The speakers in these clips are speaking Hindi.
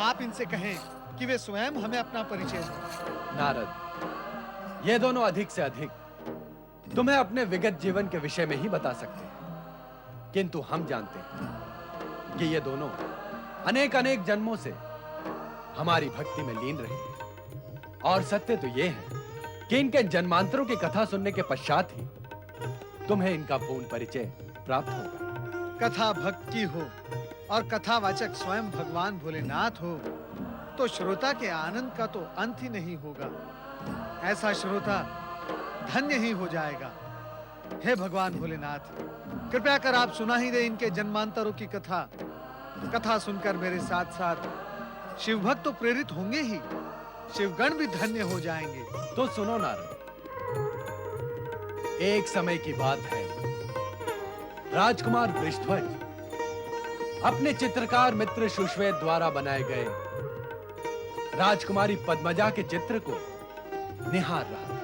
आप इनसे कहें कि वे स्वयं हमें अपना परिचय दें। नारद, ये दोनों अधिक से अधिक तुम्हें अपने विगत जीवन के विषय में ही बता सकते हैं, किंतु हम जानते हैं कि ये दोनों अनेक अनेक जन्मों से हमारी भक्ति में लीन रहे हैं। और सत्य तो ये है कि इनके जन्मांतरों की कथा सुनने के पश्चात ही तुम्हें इनका पूर्ण परिचय प्राप्त होगा। कथा भक्ति हो और कथावाचक स्वयं भगवान भोलेनाथ हो तो श्रोता के आनंद का तो अंत ही नहीं होगा। ऐसा श्रोता धन्य ही हो जाएगा। हे भगवान भोलेनाथ, कृपया कर आप सुना ही दे इनके जन्मांतरों की कथा। कथा सुनकर मेरे साथ साथ शिव भक्त तो प्रेरित होंगे ही, शिवगण भी धन्य हो जाएंगे। तो सुनो नारद, एक समय की बात है, राजकुमार वृषध्वज अपने चित्रकार मित्र सुश्वेत द्वारा बनाए गए राजकुमारी पद्मजा के चित्र को निहार रहा था।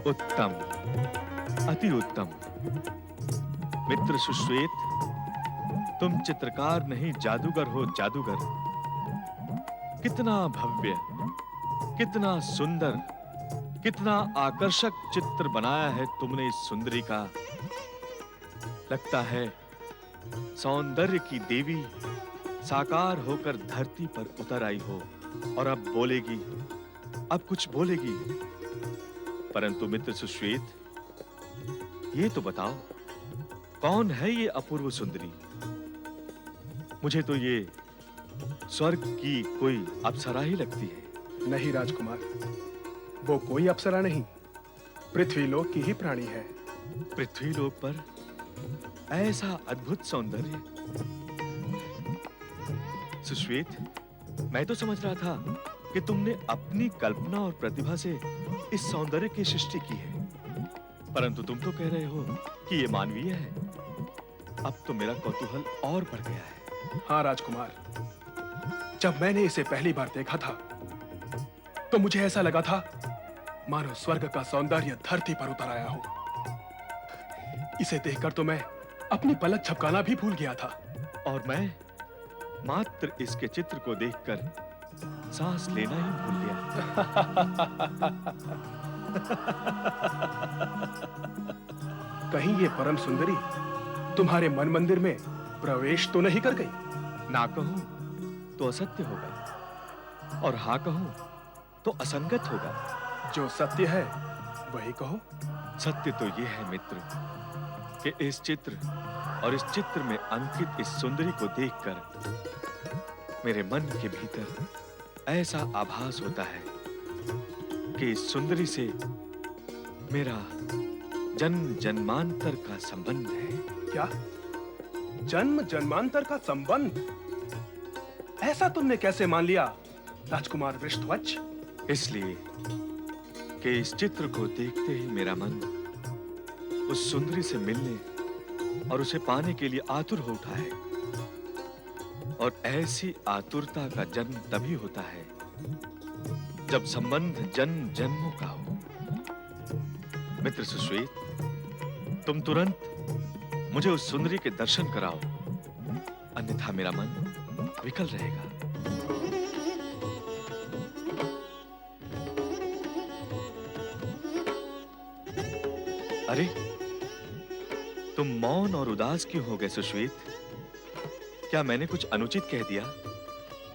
उत्तम, अति उत्तम। मित्र सुश्वेत, तुम चित्रकार नहीं जादूगर हो, जादूगर। कितना भव्य, कितना सुंदर, कितना आकर्षक चित्र बनाया है तुमने इस सुंदरी का। लगता है सौंदर्य की देवी साकार होकर धरती पर उतर आई हो और अब बोलेगी, अब कुछ बोलेगी। परंतु मित्र सुश्वेत, ये तो बताओ, कौन है ये अपूर्व सुंदरी? मुझे तो ये स्वर्ग की कोई अप्सरा ही लगती है। नहीं राजकुमार, वो कोई अप्सरा नहीं, पृथ्वीलोक की ही प्राणी है। पृथ्वीलोक पर ऐसा अद्भुत सौंदर्य। सुश्वेत, मैं तो समझ रहा था कि तुमने अपनी कल्पना और प्रतिभा से इस सौंदर्य की सृष्टि की है, परंतु तुम तो कह रहे हो कि ये मानवीय है। अब तो मेरा कौतूहल और बढ़ गया है। हाँ राजकुमार, जब मैंने इसे पहली बार देखा था तो मुझे ऐसा लगा था मानो स्वर्ग का सौंदर्य धरती पर उतर आया हो। इसे देखकर तो मैं अपनी पलक झपकाना भी भूल गया था। और मैं मात्र इसके चित्र को देखकर सांस लेना ही भूल गया। कहीं ये परम सुंदरी तुम्हारे मन मंदिर में प्रवेश तो नहीं कर गई? ना कहूं तो असत्य होगा और हाँ कहूं तो असंगत होगा। जो सत्य है वही कहो। सत्य तो ये है मित्र कि इस चित्र और इस चित्र में अंकित इस सुंदरी को देखकर मेरे मन के भीतर ऐसा आभास होता है कि इस सुंदरी से मेरा जन्म जन्मांतर का संबंध है। क्या? जन्म जन्मांतर का संबंध? ऐसा तुमने कैसे मान लिया राजकुमार वृषध्वज? इसलिए कि इस चित्र को देखते ही मेरा मन उस सुंदरी से मिलने और उसे पाने के लिए आतुर हो उठा है। और ऐसी आतुरता का जन्म तभी होता है जब संबंध जन्म जन्मों का हो। मित्र सुश्वेत, तुम तुरंत मुझे उस सुंदरी के दर्शन कराओ, अन्यथा मेरा मन विकल रहेगा। अरे, तुम मौन और उदास क्यों हो गए सुश्वेत? क्या मैंने कुछ अनुचित कह दिया?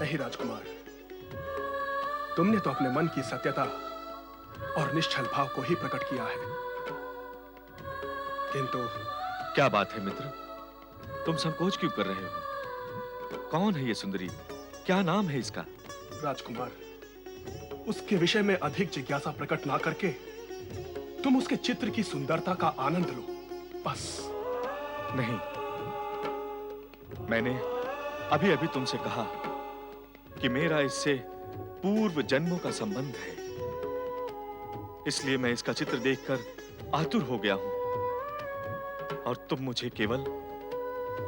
नहीं राजकुमार, तुमने तो अपने मन की सत्यता और निश्चल भाव को ही प्रकट किया है। किंतु क्या बात है मित्र, तुम संकोच क्यों कर रहे हो? कौन है ये सुंदरी? क्या नाम है इसका? राजकुमार, उसके विषय में अधिक जिज्ञासा प्रकट ना करके तुम उसके चित्र की सुंदरता का आनंद लो, बस। नहीं, मैंने अभी अभी तुमसे कहा कि मेरा इससे पूर्व जन्मों का संबंध है, इसलिए मैं इसका चित्र देखकर आतुर हो गया हूं। और तुम मुझे केवल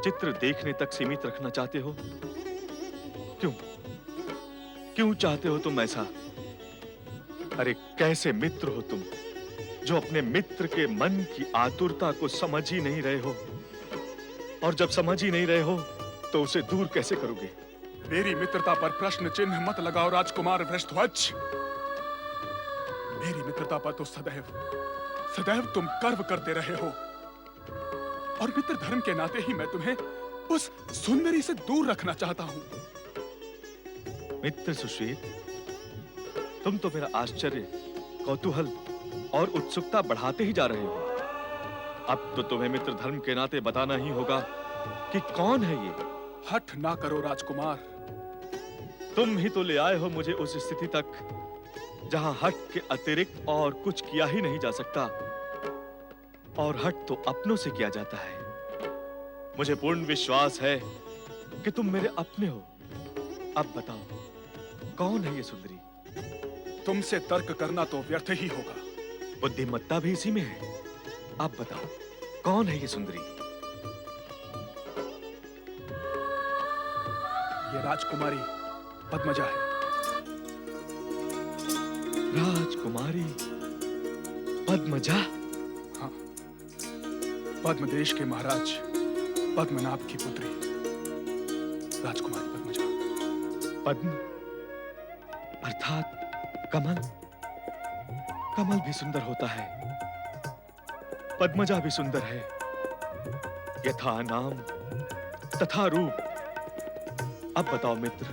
चित्र देखने तक सीमित रखना चाहते हो? क्यों? क्यों चाहते हो तुम ऐसा? अरे कैसे मित्र हो तुम, जो अपने मित्र के मन की आतुरता को समझ ही नहीं रहे हो, और जब समझ ही नहीं रहे हो तो उसे दूर कैसे करोगे? मेरी मित्रता पर प्रश्न चिन्ह मत लगाओ राजकुमार वृषध्वज। मेरी मित्रता पर तो सदैव तुम गर्व करते रहे हो, और मित्र धर्म के नाते ही मैं तुम्हें उस सुंदरी से दूर रखना चाहता हूं। मित्र सुश्वेत, तुम तो मेरा आश्चर्य, कौतूहल और उत्सुकता बढ़ाते ही जा रहे हो। अब तो तुम्हें मित्र धर्म के नाते बताना ही होगा कि कौन है ये। हठ ना करो राजकुमार। तुम ही तो ले आए हो मुझे उस स्थिति तक जहां हठ के अतिरिक्त और कुछ किया ही नहीं जा सकता, और हठ तो अपनों से किया जाता है। मुझे पूर्ण विश्वास है कि तुम मेरे अपने हो। अब बताओ, कौन है ये सुंदरी? तुमसे तर्क करना तो व्यर्थ ही होगा। बुद्धिमत्ता भी इसी में है। अब बताओ, कौन है ये सुंदरी? ये राजकुमारी पद्मजा है। राजकुमारी पद्मजा? हाँ, पद्मदेश के महाराज पद्मनाभ की पुत्री राजकुमारी पद्मजा। पद्म अर्थात कमल। कमल भी सुंदर होता है, पद्मजा भी सुंदर है। यथा नाम तथा रूप। अब बताओ मित्र,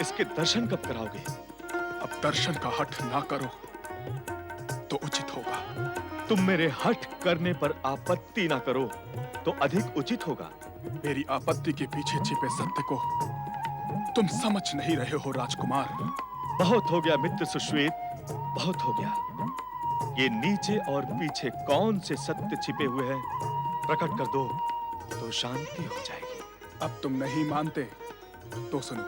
इसके दर्शन कब कराओगे? अब दर्शन का हठ ना करो तो उचित होगा। तुम मेरे हठ करने पर आपत्ति ना करो तो अधिक उचित होगा। मेरी आपत्ति के पीछे छिपे सत्य को तुम समझ नहीं रहे हो राजकुमार। बहुत हो गया मित्र सुश्वेत, बहुत हो गया। ये नीचे और पीछे कौन से सत्य छिपे हुए हैं, प्रकट कर दो तो शांति हो जाएगी। अब तुम नहीं मानते तो सुनो।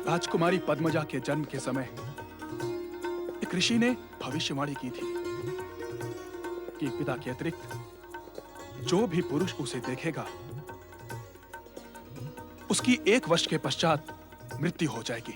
राजकुमारी पद्मजा के जन्म के समय एक ऋषि ने भविष्यवाणी की थी कि पिता के अतिरिक्त जो भी पुरुष उसे देखेगा उसकी 1 वर्ष के पश्चात मृत्यु हो जाएगी।